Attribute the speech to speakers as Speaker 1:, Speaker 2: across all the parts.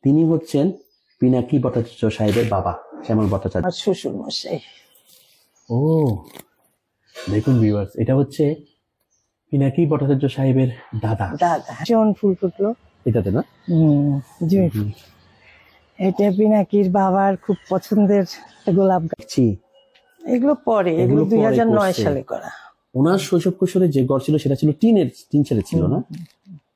Speaker 1: তিনি হচ্ছেন পিনাকি ভট্টাচার্য সাহেবের বাবা, শ্যামল ভট্টাচার্য,
Speaker 2: আর শ্বশুর মশাই।
Speaker 1: ও দেখুন ভিউয়ার্স, এটা হচ্ছে পিনাকি ভট্টাচার্য সাহেবের দাদা।
Speaker 2: জন ফুল ফুটলো
Speaker 1: এটাতে না?
Speaker 2: জুঁই ফুল। এটা পিনাকির বাবার খুব পছন্দের গোলাপ গাছ। এগুলো পরে, এগুলো 2009 সালে করা।
Speaker 1: ওনার শৈশব কৈশোরে যে ঘর ছিল সেটা ছিল টিন ছেড়ে ছিল না,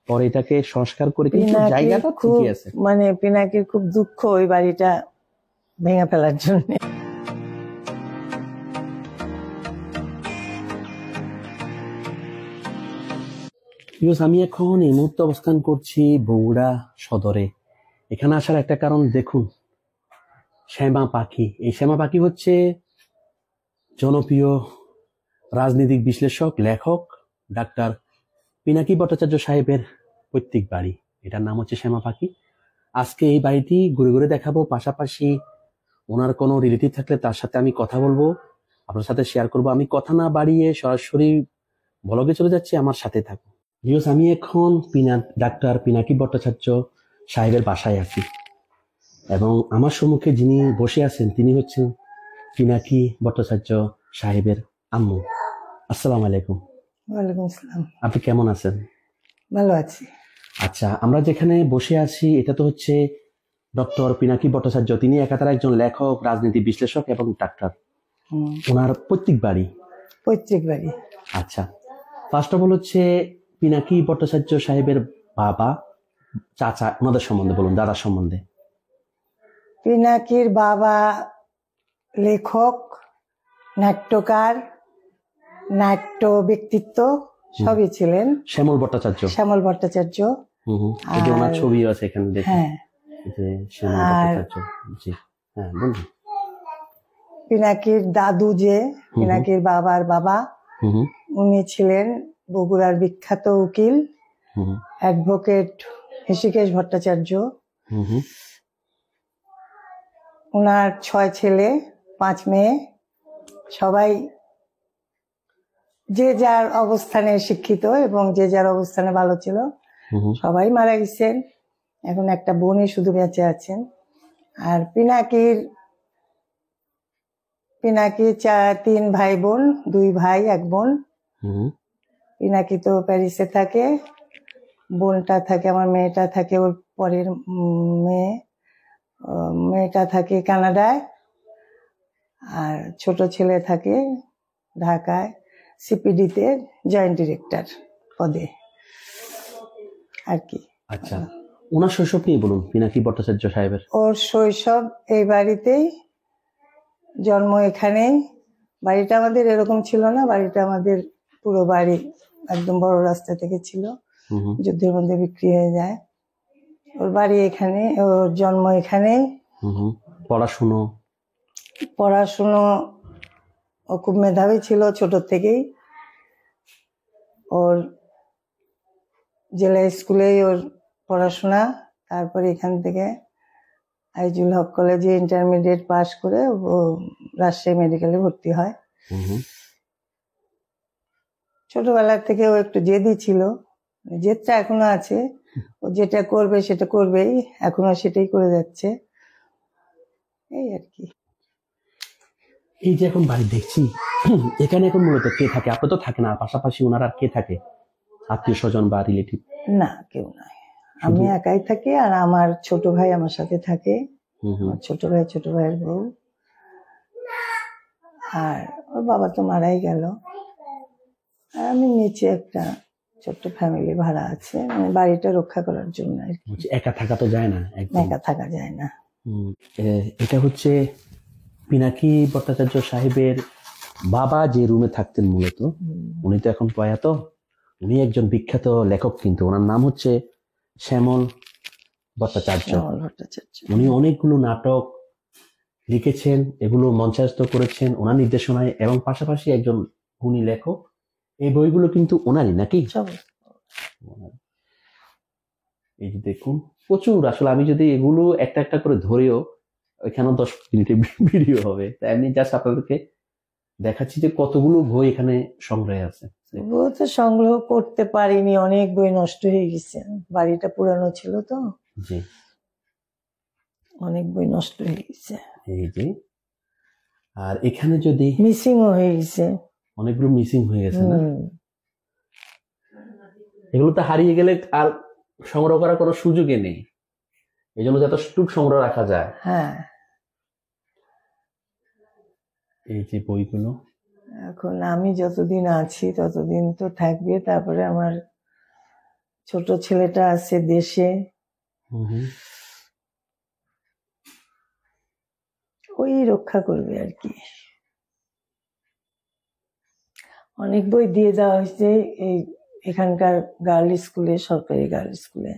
Speaker 1: পরে এটাকে সংস্কার করে কিন্তু জায়গাটা ঠিকই আছে।
Speaker 2: মানে পিনাকির খুব দুঃখ ওই বাড়িটা ভেঙে ফেলার জন্য।
Speaker 1: আমি এখন এই মুহূর্তে অবস্থান করছি বগুড়া সদরে। এখানে আসার একটা কারণ দেখুন, শ্যামা পাখি। এই শ্যামা পাখি হচ্ছে জনপ্রিয় রাজনৈতিক বিশ্লেষক, লেখক ডাক্তার পিনাকি ভট্টাচার্য সাহেবের পৈতৃক বাড়ি। এটার নাম হচ্ছে শ্যামা পাখি। আজকে এই বাড়িটি ঘুরে ঘুরে দেখাবো, পাশাপাশি ওনার কোনো রিলেটিভ থাকলে তার সাথে আমি কথা বলবো, আপনার সাথে শেয়ার করব। আমি কথা না বাড়িয়ে সরাসরি ব্লগে চলে যাচ্ছি, আমার সাথে থাকুন। আমি এখন ডাক্তার পিনাকি ভট্টাচার্য সাহেবের বাসায় আছি এবং আমার সম্মুখে যিনি বসে আছেন তিনি হচ্ছেন পিনাকি ভট্টাচার্য সাহেবের আম্মু। আসসালামু আলাইকুম।
Speaker 2: ওয়ালাইকুম আসসালাম।
Speaker 1: আপনি কেমন আছেন?
Speaker 2: ভালো আছি।
Speaker 1: আচ্ছা, আমরা যেখানে বসে আছি এটা তো হচ্ছে ডক্টর পিনাকি ভট্টাচার্য, তিনি একাধারে একজন লেখক, রাজনীতি বিশ্লেষক এবং ডাক্তার। ওনার পৈতৃক বাড়ি। আচ্ছা, ফার্স্ট অফ অল হচ্ছে পিনাকি ভট্টাচার্য সাহেবের বাবা, চাচা, ওনাদের সম্বন্ধে বলুন, দাদার সম্বন্ধে।
Speaker 2: পিনাকির বাবা লেখক, নাট্যকার, নাট্য ব্যক্তিত্ব সবই ছিলেন।
Speaker 1: শ্যামল ভট্টাচার্য। ওনার ছবি আছে এখানে দেখুন। শ্যামল ভট্টাচার্য। জি হ্যাঁ, বলুন।
Speaker 2: পিনাকির দাদু, যে পিনাকির বাবার বাবা, উনি ছিলেন বগুড়ার বিখ্যাত উকিল, অ্যাডভোকেট হৃষিকেশ ভট্টাচার্য। ওনার 6 ছেলে 5 মেয়ে, সবাই যে যার অবস্থানে শিক্ষিত এবং যে যার অবস্থানে ভালো ছিল। সবাই মারা গেছেন, এখন একটা বোনই শুধু বেঁচে আছেন। আর পিনাকির 3 ভাই বোন, 2 ভাই 1 বোন। পিনাকি তো প্যারিসে থাকে, বোনটা থাকে, আমার মেয়েটা থাকে, ওর পরের মেয়েটা থাকে কানাডায়, আর ছোট ছেলে থাকে ঢাকায় সিপিডিতে জয়েন্ট ডিরেক্টর পদে আর কি।
Speaker 1: আচ্ছা, ওনার শৈশব নিয়ে বলুন পিনাকি ভট্টাচার্য সাহেবের।
Speaker 2: ওর শৈশব এই বাড়িতেই, জন্ম এখানেই। বাড়িটা আমাদের এরকম ছিল না, বাড়িটা আমাদের পুরো বাড়ি একদম বড় রাস্তা থেকে ছিল, যুদ্ধের মধ্যে বিক্রি হয়ে যায়। ওর বাড়ি এখানে, ওর জন্ম এখানেই। পড়াশুনো ও খুব মেধাবী ছিল ছোট থেকেই। ওর জেলা স্কুলেই ওর পড়াশোনা, তারপরে এখান থেকে আইজুল হক কলেজে ইন্টারমিডিয়েট পাশ করে ও রাজশাহী মেডিকেলে ভর্তি হয়। ছোটবেলা থেকে ও একটু জেদি ছিল, জেদটা এখনো আছে। ও যেটা করবে সেটা করবেই, এখনো সেটাই করে যাচ্ছে, এই আর কি।
Speaker 1: এই যে এখন বাড়ি দেখছি, এখানে এখন মূলত কে থাকে? আপনি তো থাকে না, পাশাপাশি ওনার আর কে থাকে, আত্মীয় স্বজন বা রিলেটিভ?
Speaker 2: না, কেউ নাই, আমি একাই থাকি। আর আমার ছোট ভাই আমার সাথে থাকে, ছোট ভাইয়ের বউ। আর ওর বাবা তো মারাই গেল। আমি নিচে একটা ছোট্ট ফ্যামিলি ভাড়া আছে, মানে বাড়িটা রক্ষা করার জন্য আর কি।
Speaker 1: একা থাকা তো যায় না,
Speaker 2: একা থাকা যায় না।
Speaker 1: এটা হচ্ছে পিনাকি ভট্টাচার্য সাহেবের বাবা যে রুমে থাকতেন মূলত, উনি তো এখন প্রয়াত। উনি একজন বিখ্যাত লেখক, কিন্তু ওনার নাম হচ্ছে শ্যামল ভট্টাচার্য। উনি অনেকগুলো নাটক লিখেছেন, এগুলো মঞ্চায়িত করেছেন ওনার নির্দেশনায়, এবং পাশাপাশি একজন গুণী লেখক। এই বইগুলো কিন্তু ওনারই নাকি? এই যে দেখুন, প্রচুর। আসলে আমি যদি এগুলো একটা একটা করে ধরেও, এখানেও 10 মিনিটের ভিডিও হবে। তাই এমনি জাস্ট আপনাদেরকে দেখাচ্ছি যে কতগুলো বই এখানে সংগ্রহে আছে।
Speaker 2: বই তো সংগ্রহ করতে পারিনি, অনেক বই নষ্ট হয়ে গেছে, বাড়িটা পুরানো ছিল তো।
Speaker 1: জি,
Speaker 2: অনেক বই নষ্ট হয়ে গেছে,
Speaker 1: এই যে। আর এখানে যদি
Speaker 2: মিসিংও হয়ে গেছে।
Speaker 1: অনেকগুলো মিসিং হয়ে গেছে না,
Speaker 2: হুম।
Speaker 1: এগুলো তো হারিয়ে গেলে আর সংগ্রহ করার কোনো সুযোগই নেই, এই জন্য যতটুকু সংগ্রহ রাখা যায়।
Speaker 2: হ্যাঁ,
Speaker 1: এই যে বইগুলো,
Speaker 2: এখন আমি যতদিন আছি ততদিন তো থাকবে, তারপরে আমার ছোট ছেলেটা আছে দেশে, ওই রক্ষা করবে আর কি। অনেক বই দিয়ে দেওয়া হয়েছে এই এখানকার গার্ল স্কুলে, সরকারি গার্ল স্কুলে।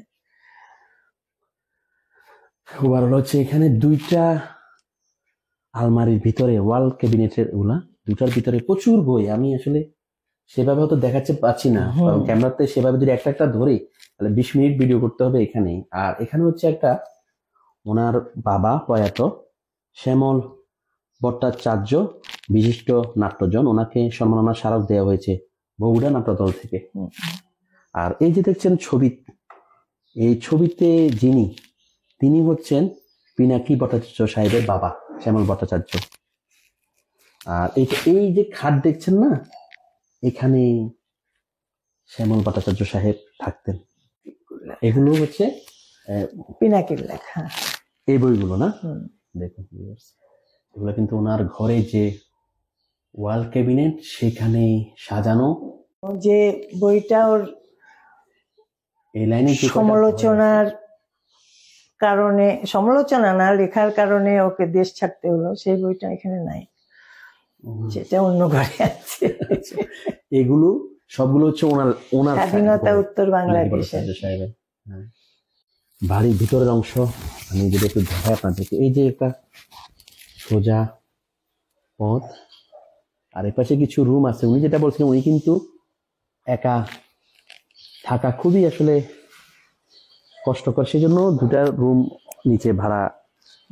Speaker 1: ওভারঅল হচ্ছে এখানে দুইটা আলমারির ভিতরে ওয়াল ক্যাবিনেটের ওগুলা দুটার ভিতরে প্রচুর বই। আমি আসলে সেভাবে হয়তো দেখাতে পাচ্ছি না, কারণ ক্যামেরাতে সেভাবে যদি একটা একটা ধরি তাহলে 20 মিনিট ভিডিও করতে হবে এখানে। আর এখানে হচ্ছে একটা ওনার বাবা প্রয়াত শ্যামল ভট্টাচার্য, বিশিষ্ট নাট্যজন, ওনাকে সম্মাননা স্মারক দেওয়া হয়েছে বগুড়া নাট্যদল থেকে। আর এই যে দেখছেন ছবি, এই ছবিতে তিনি হচ্ছেন পিনাকি ভট্টাচার্য সাহেবের বাবা শ্যামল ভট্টাচার্য। আর এই যে খাট দেখছেন না, এখানে শ্যামল ভট্টাচার্য সাহেব থাকতেন। এগুলো হচ্ছে
Speaker 2: পিনাকির লেখা
Speaker 1: এই বইগুলো না, দেখুন এগুলো কিন্তু ওনার ঘরে যে ওয়াল ক্যাবিনেট সেখানে সাজানো।
Speaker 2: যে বইটা ওর
Speaker 1: এই লাইনে
Speaker 2: সমালোচনার কারণে, সমালোচনা না লেখার কারণে ওকে দেশ ছাড়তে হলো, সেই বইটা এখানে নাই, সেটা অন্য ঘরে আছে।
Speaker 1: এগুলো সবগুলো হচ্ছে ওনার
Speaker 2: স্বাধীনতা উত্তর বাংলাদেশের।
Speaker 1: বাড়ির ভিতরের অংশ আমি যদি একটু দেখাই আপনাদেরকে, এই যে একটা সোজা পথ, আর এর পাশে কিছু রুম আছে। উনি যেটা বলছিলেন, উনি কিন্তু একা থাকা খুবই আসলে কষ্টকর, সেই জন্য দুটা রুম নিচে ভাড়া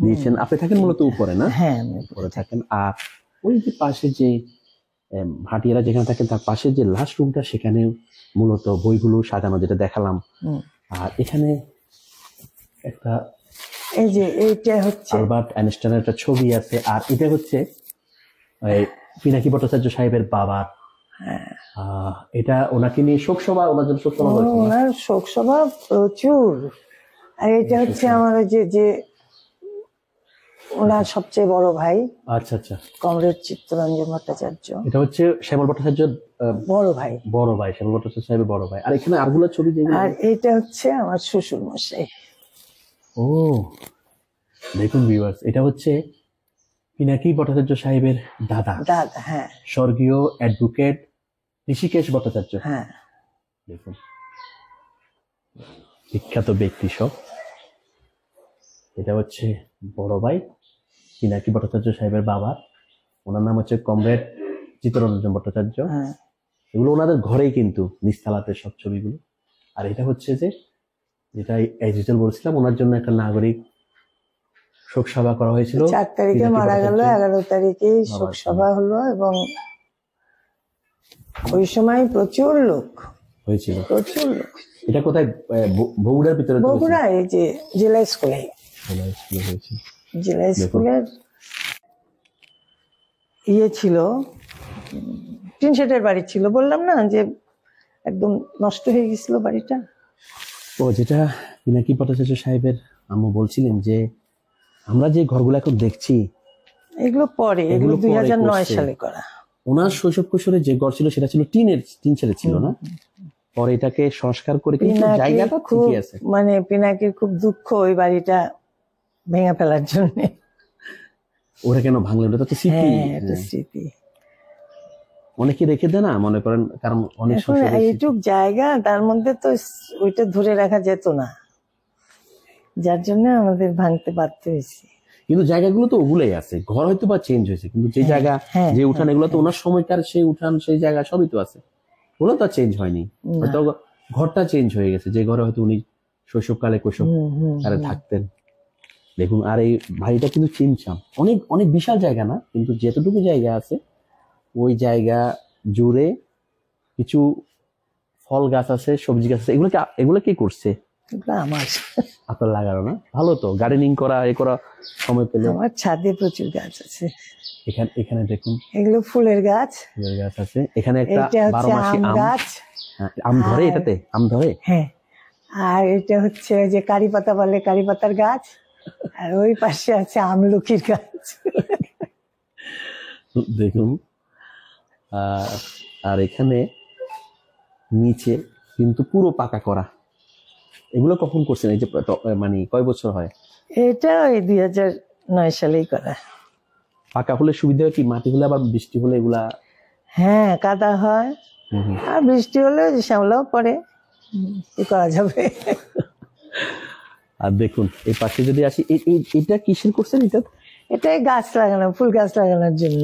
Speaker 1: দিয়েছেন। আপনি থাকেন মূলত উপরে না?
Speaker 2: হ্যাঁ,
Speaker 1: উপরে থাকেন। আর ওই যে পাশে যে ভাটিয়ারা যেখানে থাকেন তার পাশে যে লাস্ট রুমটা, সেখানে মূলত বইগুলো সাজানো, যেটা দেখালাম। আর এখানে একটা
Speaker 2: এই যে এইটা হচ্ছে
Speaker 1: আলবার্ট আইনস্টাইনের একটা ছবি আছে। আর এটা হচ্ছে পিনাকি ভট্টাচার্য সাহেবের বাবার। এটা ওনাকে নিয়ে শোকসভা, ওনার জন্য শোকসভা,
Speaker 2: ওনার শোকসভা প্রচুর। আর এটা হচ্ছে আমার যে ওনার সবচেয়ে বড় ভাই,
Speaker 1: আচ্ছা আচ্ছা,
Speaker 2: কমরেড চিত্তরঞ্জন ভট্টাচার্য।
Speaker 1: এটা হচ্ছে শ্যামল ভট্টাচার্যের
Speaker 2: বড় ভাই,
Speaker 1: শ্যামল ভট্টাচার্য সাহেবের বড় ভাই। আর এখানে আরগুলো ছবি যেগুলো,
Speaker 2: আর এটা হচ্ছে আমার শ্বশুর মশাই।
Speaker 1: ও দেখুন ভিউয়ার্স, এটা হচ্ছে পিনাকি ভট্টাচার্য সাহেবের দাদা।
Speaker 2: হ্যাঁ,
Speaker 1: স্বর্গীয় অ্যাডভোকেট ঋষিকেশ ভট্টাচার্য।
Speaker 2: হ্যাঁ,
Speaker 1: দেখুন বিখ্যাত ব্যক্তি সব। এটা হচ্ছে বড় ভাই পিনাকি ভট্টাচার্য সাহেবের বাবা, ওনার নাম হচ্ছে কমরেড চিত্তরঞ্জন ভট্টাচার্য। এগুলো ওনাদের ঘরেই কিন্তু নিস্তালাতে সব ছবিগুলো। আর এটা হচ্ছে যেটা এজিটাল বলছিলাম, ওনার জন্য একটা নাগরিক শোক সভা করা হয়েছিল।
Speaker 2: 4 তারিখে মারা গেল, 11 তারিখে শোক সভা হলো, এবং ওই সময় প্রচুর লোক
Speaker 1: হয়েছিল,
Speaker 2: প্রচুর লোক।
Speaker 1: এটা কোথায়? বগুড়ার ভিতরে?
Speaker 2: বগুড়া, এই যে জেলা স্কুলে। জেলা স্কুলের ছিল, টিন শেডের বাড়ি ছিল, বললাম না যে একদম নষ্ট হয়ে গেছিল বাড়িটা।
Speaker 1: ও, যেটা পিনাকি ভট্টাচার্য সাহেবের আম্মু বলছিলেন যে আমরা যে ঘরগুলো এখন দেখছি
Speaker 2: এগুলো পরে, এগুলো 2009 সালে করা।
Speaker 1: ওনার শৈশব কৈশোরে যে ঘর ছিল সেটা ছিল টিন ছেড়ে ছিল না, পরে এটাকে সংস্কার করে কিন্তু জায়গাটা ঠিকই আছে।
Speaker 2: মানে পিনাকির খুব দুঃখ ওই বাড়িটা ভেঙে ফেলার জন্য।
Speaker 1: ওরা কেন ভাঙলেন? ওটা তো স্মৃতি।
Speaker 2: এটা স্মৃতি,
Speaker 1: অনেকে রেখে দেয় না, মনে করেন, কারণ অনেক
Speaker 2: এইটুক জায়গা, তার মধ্যে তো ওইটা ধরে রাখা যেত না, যার জন্য আমাদের ভাঙতে বাধ্য হয়েছে।
Speaker 1: কিন্তু জায়গাগুলো তো ওগুলোই আছে, ঘর হয়তো বা চেঞ্জ হয়েছে, কিন্তু যে জায়গা, যে উঠান, এগুলো তো ওনার সময়কার সেই উঠান, সেই জায়গা সবই তো আছে, ওগুলো তো চেঞ্জ হয়নি। হয়তো ঘরটা চেঞ্জ হয়ে গেছে, যে ঘরে হয়তো উনি শৈশবকালে কৈশোরকালে থাকতেন। দেখুন, আর এই বাড়িটা কিন্তু চিমচাম, অনেক অনেক বিশাল জায়গা না, কিন্তু যেতটুকু জায়গা আছে ওই জায়গা জুড়ে কিছু ফল গাছ আছে, সবজি গাছ আছে। এগুলো কি করছে?
Speaker 2: আমার
Speaker 1: আপনার লাগানো না? ভালো তো, গার্ডেনিং করা এ করা সময় পেলে।
Speaker 2: আমার ছাদে প্রচুর গাছ আছে।
Speaker 1: এখানে এখানে দেখুন
Speaker 2: এগুলো ফুলের গাছ।
Speaker 1: ফুলের গাছ আছে। এখানে একটা
Speaker 2: এটা হচ্ছে
Speaker 1: 12 মাসি
Speaker 2: আম
Speaker 1: আম।
Speaker 2: গাছ।
Speaker 1: হ্যাঁ, আম ধরে
Speaker 2: আর-
Speaker 1: এটাতে? আম ধরে?
Speaker 2: হ্যাঁ, আর এটা হচ্ছে ওই যে কারি পাতা বলে, কারি পাতার গাছ। আর ওই পাশে আছে আমলকির গাছ।
Speaker 1: দেখুন। আর এখানে নিচে কিন্তু পুরো পাকা করা। এগুলো কখন করছেন? এই যে মানে কয় বছর হয়?
Speaker 2: এটা ওই 2009 সালেই করা।
Speaker 1: পাকা হলে সুবিধা হয় কি, মাটি হলে আবার বৃষ্টি হলে এগুলা
Speaker 2: হ্যাঁ, কাদা হয়, আর বৃষ্টি হলে শ্যাওলাও পড়ে, কি করা যাবে।
Speaker 1: আর দেখুন এই পাশে যদি আসি, এটা কিসের করছেন?
Speaker 2: এটাই গাছ লাগানো, ফুল গাছ লাগানোর জন্য।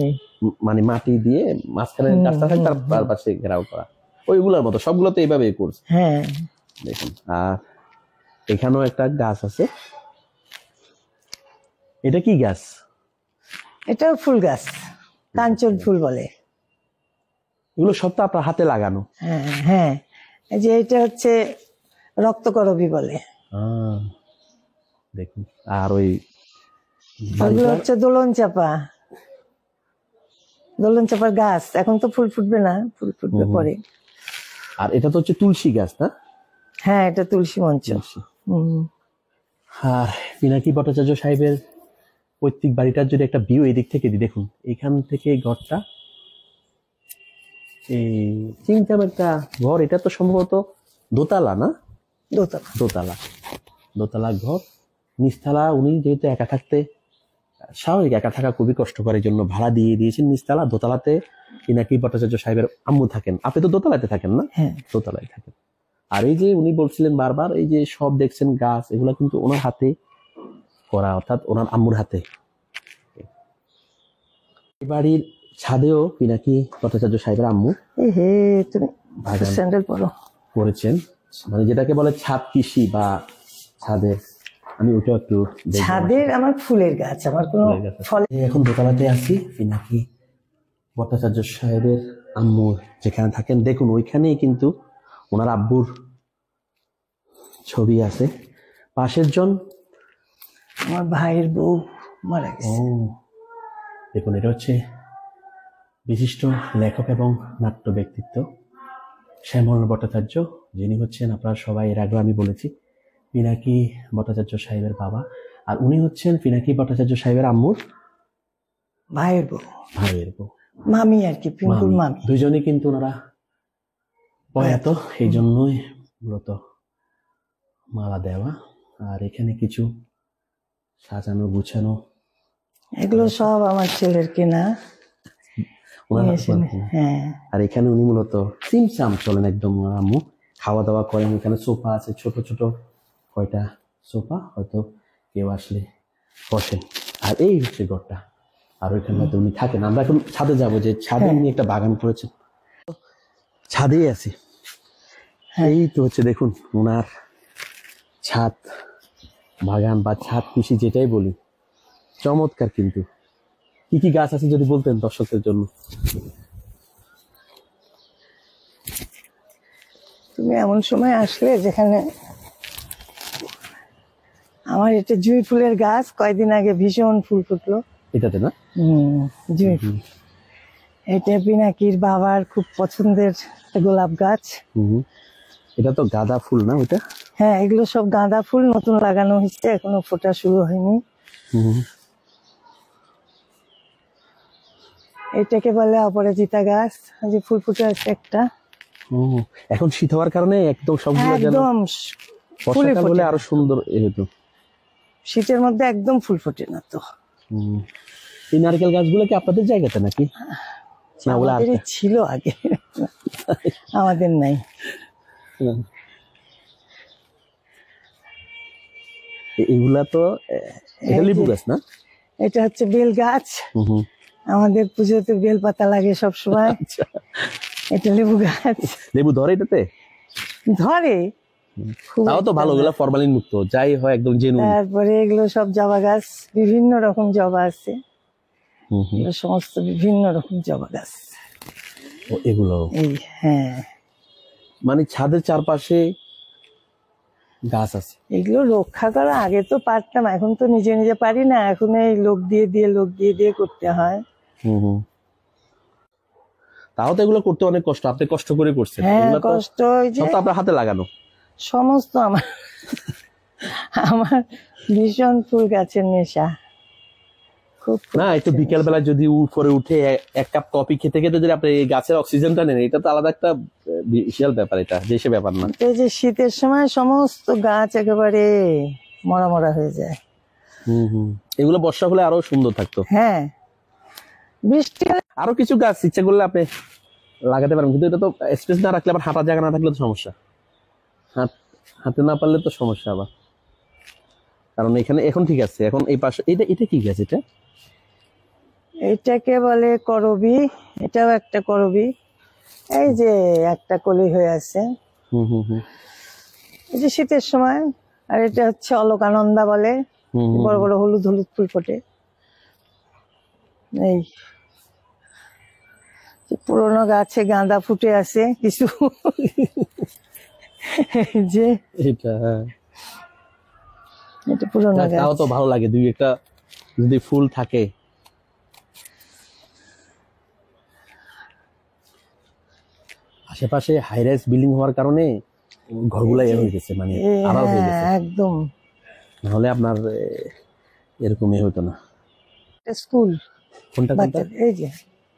Speaker 1: মানে মাটি দিয়ে মাঝখানে গাছটা থাকে, তার পাশে ঘেরাও করা, ওইগুলোর মতো সবগুলো তো এইভাবেই করছে।
Speaker 2: হ্যাঁ,
Speaker 1: দেখুন। আর এখানেও একটা গাছ আছে। এটা কি গাছ?
Speaker 2: এটাও ফুল গাছ, কাঞ্চন ফুল বলে।
Speaker 1: এগুলো সব তো আপনার হাতে লাগানো?
Speaker 2: হ্যাঁ হ্যাঁ, এই যে এটা হচ্ছে রক্তকরবী বলে।
Speaker 1: দেখুন। আর ওই
Speaker 2: ওগুলো হচ্ছে দোলন চাপা, দোলন চাপার গাছ। এখন তো ফুল ফুটবে না, ফুল ফুটবে পরে।
Speaker 1: আর এটা তো হচ্ছে তুলসী গাছ না?
Speaker 2: হ্যাঁ, এটা তুলসী মঞ্চ।
Speaker 1: আর পিনাকি ভট্টাচার্য সাহেবের পৈতৃক বাড়িটার যদি একটা ভিউ এই দিক থেকে দিই, দেখুন এখান থেকে ঘরটা, এই চিনতাম একটা ঘর, এটা তো সম্ভবত দোতলা না?
Speaker 2: দোতলা।
Speaker 1: দোতলা, দোতলা ঘর। নিচতলা উনি যেহেতু একা থাকতে, স্বাভাবিক একা থাকা খুবই কষ্টকর, এই জন্য ভাড়া দিয়ে দিয়েছেন নিচতলা। দোতলাতে পিনাকি ভট্টাচার্য সাহেবের আম্মু থাকেন। আপনি তো দোতলাতে থাকেন না?
Speaker 2: হ্যাঁ,
Speaker 1: দোতলায় থাকেন। আর এই যে উনি বলছিলেন বারবার, এই যে সব দেখছেন গাছ, এগুলা কিন্তু ওনার হাতে করা, অর্থাৎ ওনার আম্মুর হাতে। এই বাড়ির ছাদেও পিনাকি ভট্টাচার্য সাহেবের আম্মু
Speaker 2: হে তুমি স্যান্ডেল পরো
Speaker 1: করেছেন, মানে যেটাকে বলে ছাদ কৃষি বা ছাদের। আমি ওটা একটু দেখবো।
Speaker 2: ছাদের আমার ফুলের গাছ, আমার কোনো ফল।
Speaker 1: এখন দোতলাতে আছি, পিনাকি ভট্টাচার্য সাহেবের আম্মু যেখানে থাকেন, দেখুন ওইখানেই কিন্তু ওনার আব্বুর ছবি আছে। পাশের জন
Speaker 2: আমার ভাইয়ের বউ মারা গেছে।
Speaker 1: দেখুন এটা হচ্ছে বিশিষ্ট লেখক এবং নাট্য ব্যক্তিত্ব শ্যামল ভট্টাচার্য, যিনি হচ্ছেন আপনারা সবাই এর আগে আমি বলেছি পিনাকি ভট্টাচার্য সাহেবের বাবা। আর উনি হচ্ছেন পিনাকি ভট্টাচার্য সাহেবের আম্মুর
Speaker 2: ভাইয়ের বউ,
Speaker 1: ভাইয়ের বউ,
Speaker 2: মামি আর কি, পিঙ্কুর মামি।
Speaker 1: দুইজনই কিন্তু ওনারা প্রয়াত, এই জন্যই মূলত মালা দেওয়া। আর এখানে কিছু সাজানো গুছানো,
Speaker 2: এগুলো সব আমার ছেলের কেনা। হ্যাঁ,
Speaker 1: আর এখানে উনি মূলত সিমসাম চলেন একদম। আম্মু খাওয়া দাওয়া করেন, এখানে সোফা আছে, ছোট ছোট কয়টা সোফা, হয়তো কেউ আসলে বসেন। আর এই হচ্ছে ঘরটা, আর ওইখানে হয়তো উনি থাকেন। আমরা এখন ছাদে যাব, যে ছাদে উনি একটা বাগান করেছেন, ছাদেই আছি। এই তো হচ্ছে দেখুন ওনার ছাদ বাগান বা ছাদ কৃষি যেটাই বলি, চমৎকার। কিন্তু কি কি গাছ আছে যদি বলতেন দর্শকদের জন্য।
Speaker 2: তুমি এমন সময় আসলে যেখানে আমার এটা জুঁই ফুলের গাছ, কয়দিন আগে ভীষণ ফুল ফুটলো
Speaker 1: এটাতে না?
Speaker 2: জুঁই ফুল। এটা পিনাকির বাবার খুব পছন্দের গোলাপ গাছ।
Speaker 1: এটা তো গাঁদা ফুল না ওইটা?
Speaker 2: হ্যাঁ, এগুলো সব গাঁদা ফুল, নতুন লাগানো হয়েছে, এখনো ফোটা শুরু হয়নি। এটাকে বলে অপরাজিতা গাছ, যে ফুল ফুটে আছে একটা।
Speaker 1: এখন শীত হওয়ার কারণে একদম সবগুলো যেন
Speaker 2: একদম ফুলে
Speaker 1: বর্ষাকাল হলে আরো সুন্দর হতো।
Speaker 2: শীতের মধ্যে একদম ফুল ফোটে না তো।
Speaker 1: এই নারকেল গাছগুলো কি আপনাদের জায়গাতে নাকি? না, ওগুলো
Speaker 2: আমাদেরই ছিল আগে, আমাদের নাই।
Speaker 1: এগুলা তো এটা লেবু গাছ না?
Speaker 2: এটা হচ্ছে বেল গাছ, আমাদের পুজোতে বেল পাতা লাগে সব সময়। এটা লেবু গাছ।
Speaker 1: লেবু ধরে এটাতে?
Speaker 2: ধরে,
Speaker 1: তাও তো ভালো, ওগুলা ফরমালিন মুক্ত, যাই হয় একদম জেনুইন।
Speaker 2: তারপরে এগুলো সব জবা গাছ, বিভিন্ন রকম জবা আছে, সমস্ত বিভিন্ন রকম জবা গাছ
Speaker 1: এগুলো
Speaker 2: এই। হ্যাঁ,
Speaker 1: মানে ছাদের চারপাশে গাছ আছে।
Speaker 2: এগুলো রক্ষা করা আগে তো পারতাম, এখন তো নিজে নিজে পারি না, এখন এই লোক দিয়ে করতে হয়।
Speaker 1: তাও তো এগুলো করতে অনেক কষ্ট, আপনি কষ্ট করে করছেন।
Speaker 2: হ্যাঁ
Speaker 1: এগুলো তো
Speaker 2: কষ্ট, ওই যে
Speaker 1: সব তো আপনার হাতে লাগানো।
Speaker 2: সমস্ত আমার আমার ভীষণ ফুল গাছের নেশা, খুব ফুল
Speaker 1: না একটু
Speaker 2: গাছের
Speaker 1: বিকেল
Speaker 2: নেশা।
Speaker 1: বেলা যদি উপরে উঠে এক কাপ কফি খেতে খেতে যদি আপনি এই গাছের অক্সিজেনটা নেন, এটা তো আলাদা একটা বিশাল ব্যাপার, এটা দেশে ব্যাপার না।
Speaker 2: এই যে শীতের সময় সমস্ত গাছ একেবারে মরা মরা হয়ে যায়।
Speaker 1: এগুলো বর্ষা হলে আরো সুন্দর থাকতো।
Speaker 2: হ্যাঁ, বৃষ্টি হলে
Speaker 1: আরো কিছু গাছ ইচ্ছা করলে আপনি লাগাতে পারেন, কিন্তু এটা তো স্পেস না রাখলে আবার হাঁটার জায়গা না থাকলে তো সমস্যা, হাঁটতে না পারলে তো সমস্যা আবার। কারণ এখানে এখন ঠিক আছে, এখন এই পাশে এটা এটা কি গাছ এটা?
Speaker 2: এটাকে বলে করবি, এটাও একটা করবি। এই যে একটা কলি হয়ে আছে, এই যে শীতের সময়। আর এটা হচ্ছে অলকানন্দা বলে, বড় বড় হলুদ হলুদ ফুল ফোটে। এই যে পুরোনো গাছে গাঁদা ফুটে আছে কিছু। এই যে
Speaker 1: এটা
Speaker 2: এটা পুরোনো
Speaker 1: তাও
Speaker 2: গাছ।
Speaker 1: তো ভালো লাগে, দুই একটা যদি ফুল থাকে। আশেপাশে হাই রাইজ বিল্ডিং হওয়ার কারণে ঘরগুলা এর হয়ে গেছে, মানে আড়াল হয়ে গেছে,
Speaker 2: একদম।
Speaker 1: নাহলে আপনার এরকমই হতো না।
Speaker 2: স্কুল
Speaker 1: কোনটা কোনটা?
Speaker 2: এই যে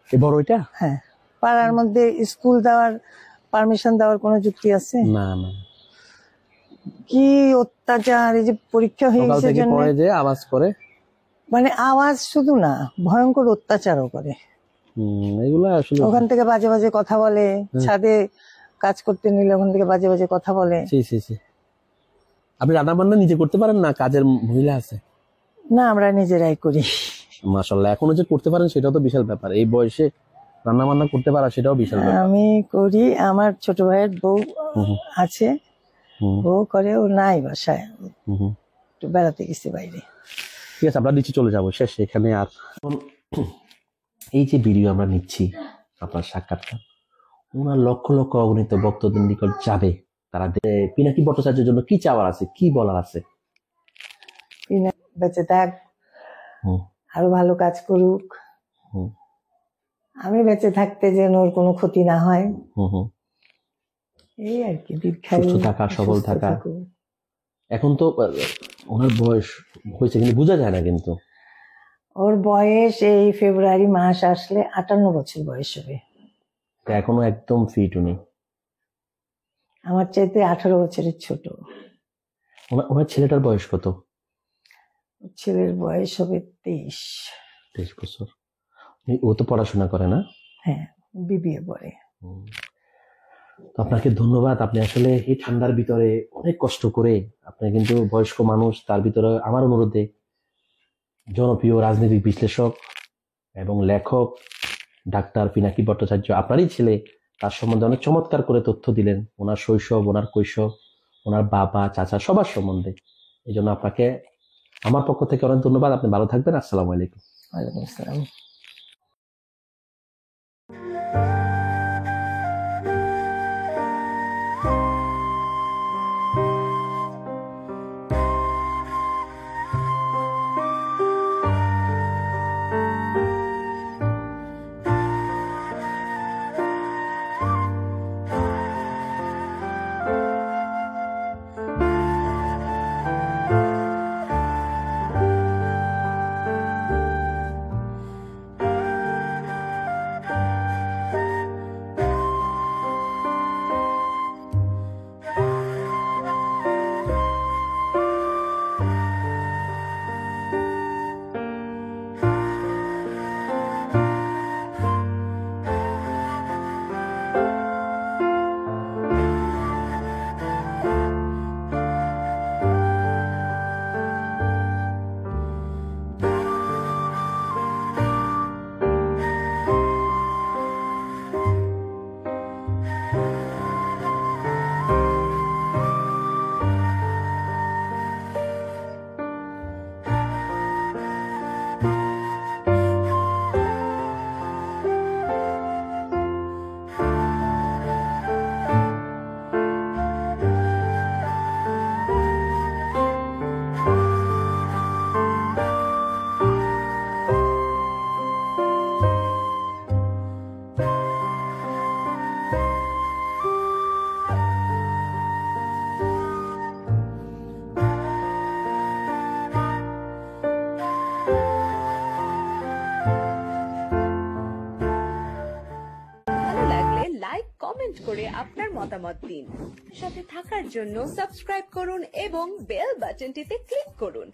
Speaker 1: এই বড় এটা?
Speaker 2: হ্যাঁ, পাড়ার মধ্যে স্কুল দেওয়ার পারমিশন দেওয়ার কোনো যুক্তি আছে?
Speaker 1: না না,
Speaker 2: কি অত্যাচার! এই যে পরীক্ষা হয়ে
Speaker 1: সকাল
Speaker 2: গেছে
Speaker 1: থেকে
Speaker 2: জন্য
Speaker 1: পরে যে আওয়াজ করে,
Speaker 2: মানে আওয়াজ শুধু না, ভয়ঙ্কর অত্যাচারও করে।
Speaker 1: এগুলো আসলে
Speaker 2: ওখান থেকে বাজে বাজে কথা বলে, ছাদে কাজ করতে নিলে ওখান থেকে বাজে বাজে কথা বলে।
Speaker 1: আপনি রান্না বান্না নিজে করতে পারেন না, কাজের মহিলা আছে?
Speaker 2: না, আমরা নিজেরাই করি।
Speaker 1: মাশাআল্লাহ, এখনো যে করতে পারেন সেটাও তো বিশাল ব্যাপার, এই বয়সে রান্না বান্না করতে পারা সেটাও বিশাল ব্যাপার।
Speaker 2: আমি করি, আমার ছোট ভাইয়ের বউ আছে, বউ করে, ও নাই বাসায়, একটু বেড়াতে গেছে বাইরে।
Speaker 1: ঠিক আছে, আমরা নিচে চলে যাবো, শেষ এখানে। আর এই যে ভিডিও আমরা নিচ্ছি, আপনার সাক্ষাৎকার ওনার লক্ষ লক্ষ অগণিত ভক্তদের নিকট যাবে, তারা পিনাকি ভট্টাচার্যের জন্য কি চাওয়ার আছে, কি বলার আছে?
Speaker 2: বেঁচে থাক, আরো ভালো কাজ করুক, আমি বেঁচে থাকতে যেন ওর কোনো ক্ষতি না হয়, এই আর কি। দীর্ঘায়ু,
Speaker 1: সুস্থ থাকা, সবল থাকা। এখন তো ওনার বয়স হয়েছে কিন্তু বোঝা যায় না, কিন্তু
Speaker 2: ওর বয়স এই ফেব্রুয়ারি মাস আসলে 58 বছর বয়স হবে।
Speaker 1: এখনো একদম ফিট উনি,
Speaker 2: আমার চাইতে 18 বছরের ছোট।
Speaker 1: ওনার ছেলেটার বয়স কত?
Speaker 2: ছেলের বয়স হবে 23
Speaker 1: বছর। ও তো পড়াশোনা করে না?
Speaker 2: হ্যাঁ, বিবিএ পড়ে।
Speaker 1: তো আপনাকে ধন্যবাদ, আপনি আসলে এই ঠান্ডার ভিতরে অনেক কষ্ট করে, আপনি কিন্তু বয়স্ক মানুষ, তার ভিতরে আমার অনুরোধে জনপ্রিয় রাজনৈতিক বিশ্লেষক এবং লেখক ডাক্তার পিনাকি ভট্টাচার্য, আপনারই ছেলে, তার সম্বন্ধে অনেক চমৎকার করে তথ্য দিলেন, ওনার শৈশব, ওনার কৈশোর, ওনার বাবা, চাচা, সবার সম্বন্ধে। এই জন্য আপনাকে আমার পক্ষ থেকে অনেক ধন্যবাদ। আপনি ভালো থাকবেন। আসসালামু আলাইকুম।
Speaker 2: ওয়ালাইকুম আসসালাম।
Speaker 3: মতামত দিন। সাথে থাকার জন্য সাবস্ক্রাইব করুন এবং বেল বাটনটিতে ক্লিক করুন।